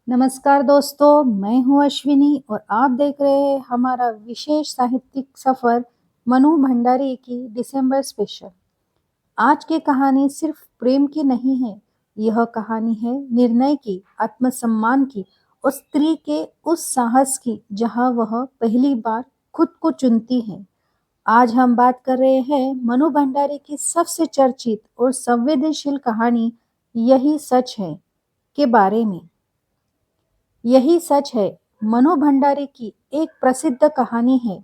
नमस्कार दोस्तों, मैं हूँ अश्विनी और आप देख रहे हैं हमारा विशेष साहित्यिक सफर मनु भंडारी की दिसंबर स्पेशल। आज की कहानी सिर्फ प्रेम की नहीं है, यह कहानी है निर्णय की, आत्मसम्मान की और स्त्री के उस साहस की जहाँ वह पहली बार खुद को चुनती है। आज हम बात कर रहे हैं मनु भंडारी की सबसे चर्चित और संवेदनशील कहानी यही सच है के बारे में। यही सच है मनु भंडारी की एक प्रसिद्ध कहानी है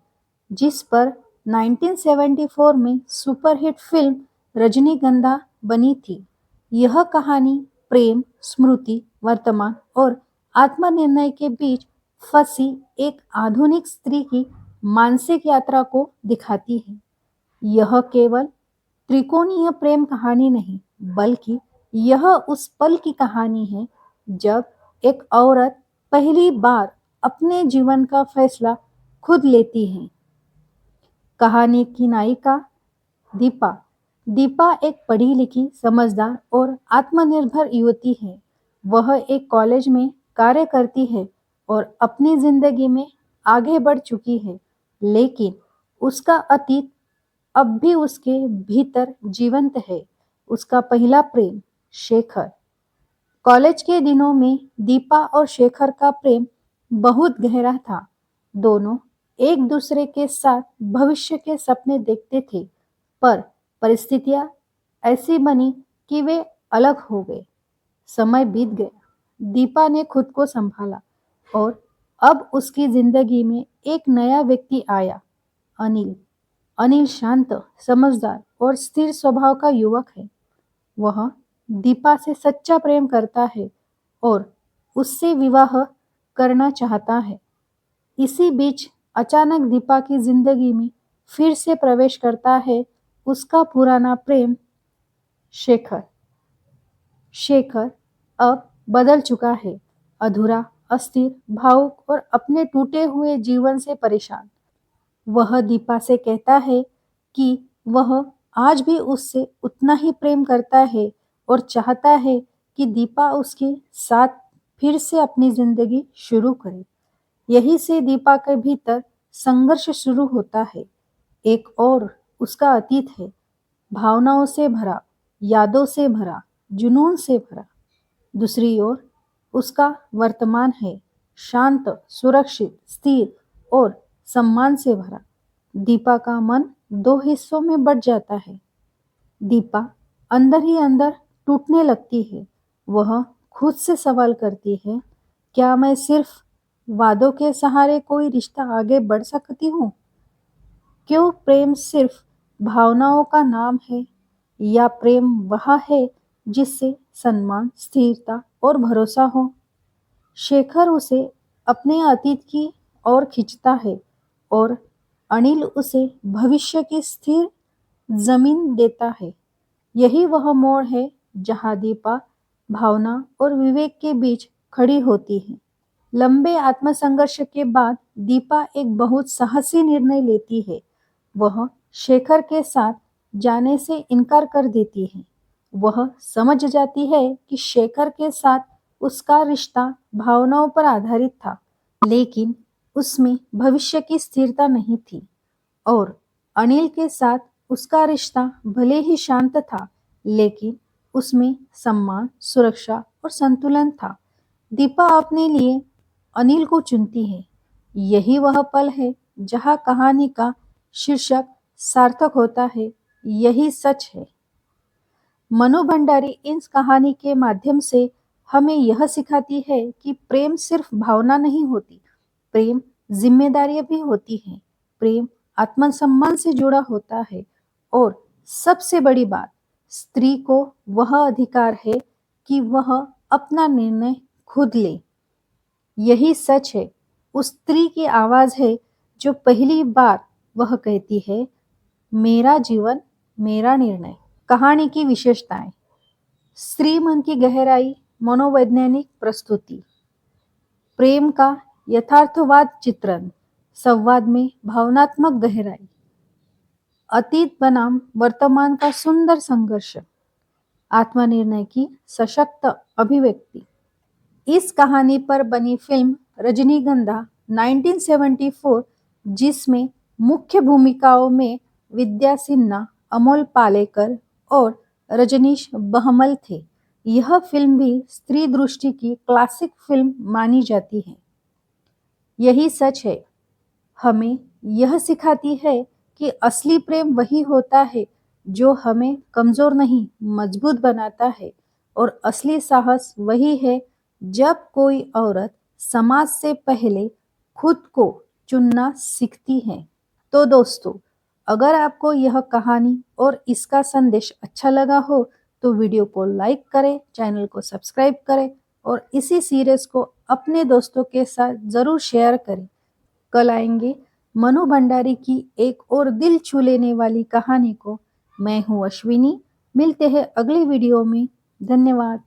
जिस पर 1974 में सुपरहिट फिल्म रजनीगंधा बनी थी। यह कहानी प्रेम, स्मृति, वर्तमान और आत्मनिर्णय के बीच फंसी एक आधुनिक स्त्री की मानसिक यात्रा को दिखाती है। यह केवल त्रिकोणीय प्रेम कहानी नहीं, बल्कि यह उस पल की कहानी है जब एक औरत पहली बार अपने जीवन का फैसला खुद लेती है। कहानी की नायिका दीपा। दीपा एक पढ़ी लिखी, समझदार और आत्मनिर्भर युवती है। वह एक कॉलेज में कार्य करती है और अपनी जिंदगी में आगे बढ़ चुकी है, लेकिन उसका अतीत अब भी उसके भीतर जीवंत है। उसका पहला प्रेम शेखर। कॉलेज के दिनों में दीपा और शेखर का प्रेम बहुत गहरा था। दोनों एक दूसरे के साथ भविष्य के सपने देखते थे, पर परिस्थितियां ऐसी बनी कि वे अलग हो गए। समय बीत गया। दीपा ने खुद को संभाला और अब उसकी जिंदगी में एक नया व्यक्ति आया, अनिल। अनिल शांत, समझदार और स्थिर स्वभाव का युवक है। वह दीपा से सच्चा प्रेम करता है और उससे विवाह करना चाहता है। इसी बीच अचानक दीपा की जिंदगी में फिर से प्रवेश करता है उसका पुराना प्रेम शेखर। शेखर अब बदल चुका है, अधूरा, अस्थिर, भावुक और अपने टूटे हुए जीवन से परेशान। वह दीपा से कहता है कि वह आज भी उससे उतना ही प्रेम करता है और चाहता है कि दीपा उसके साथ फिर से अपनी जिंदगी शुरू करे। यही से दीपा के भीतर संघर्ष शुरू होता है। एक और उसका अतीत है, भावनाओं से भरा, यादों से भरा, जुनून से भरा। दूसरी ओर उसका वर्तमान है, शांत, सुरक्षित, स्थिर और सम्मान से भरा। दीपा का मन दो हिस्सों में बट जाता है। दीपा अंदर ही अंदर टूटने लगती है। वह खुद से सवाल करती है, क्या मैं सिर्फ वादों के सहारे कोई रिश्ता आगे बढ़ सकती हूँ? क्यों प्रेम सिर्फ भावनाओं का नाम है, या प्रेम वह है जिससे सम्मान, स्थिरता और भरोसा हो? शेखर उसे अपने अतीत की ओर खींचता है और अनिल उसे भविष्य की स्थिर जमीन देता है। यही वह मोड़ है जहाँ दीपा भावना और विवेक के बीच खड़ी होती है। लंबे आत्मसंघर्ष के बाद दीपा एक बहुत साहसी निर्णय लेती है। वह शेखर के साथ जाने से इनकार कर देती है। वह समझ जाती है कि शेखर के साथ उसका रिश्ता भावनाओं पर आधारित था, लेकिन उसमें भविष्य की स्थिरता नहीं थी। और अनिल के साथ उसका रिश्ता भले ही शांत था, लेकिन उसमें सम्मान, सुरक्षा और संतुलन था। दीपा अपने लिए अनिल को चुनती है। यही वह पल है जहाँ कहानी का शीर्षक सार्थक होता है, यही सच है। मनु भंडारी इस कहानी के माध्यम से हमें यह सिखाती है कि प्रेम सिर्फ भावना नहीं होती, प्रेम जिम्मेदारी भी होती है। प्रेम आत्मसम्मान से जुड़ा होता है और सबसे बड़ी बात, स्त्री को वह अधिकार है कि वह अपना निर्णय खुद ले। यही सच है। उस स्त्री की आवाज है जो पहली बार वह कहती है, मेरा जीवन, मेरा निर्णय। कहानी की विशेषताएं। स्त्री मन की गहराई, मनोवैज्ञानिक प्रस्तुति, प्रेम का यथार्थवाद चित्रण, संवाद में भावनात्मक गहराई, अतीत बनाम वर्तमान का सुंदर संघर्ष, आत्मनिर्णय की सशक्त अभिव्यक्ति। इस कहानी पर बनी फिल्म रजनीगंधा 1974, जिसमें मुख्य भूमिकाओं में विद्या सिन्हा, अमोल पालेकर और रजनीश बहमल थे। यह फिल्म भी स्त्री दृष्टि की क्लासिक फिल्म मानी जाती है। यही सच है, हमें यह सिखाती है कि असली प्रेम वही होता है जो हमें कमजोर नहीं, मजबूत बनाता है। और असली साहस वही है जब कोई औरत समाज से पहले खुद को चुनना सीखती है। तो दोस्तों, अगर आपको यह कहानी और इसका संदेश अच्छा लगा हो तो वीडियो को लाइक करें, चैनल को सब्सक्राइब करें और इसी सीरीज को अपने दोस्तों के साथ ज़रूर शेयर करें। कल आएंगे मनु भंडारी की एक और दिल छू लेने वाली कहानी को। मैं हूँ अश्विनी, मिलते हैं अगली वीडियो में। धन्यवाद।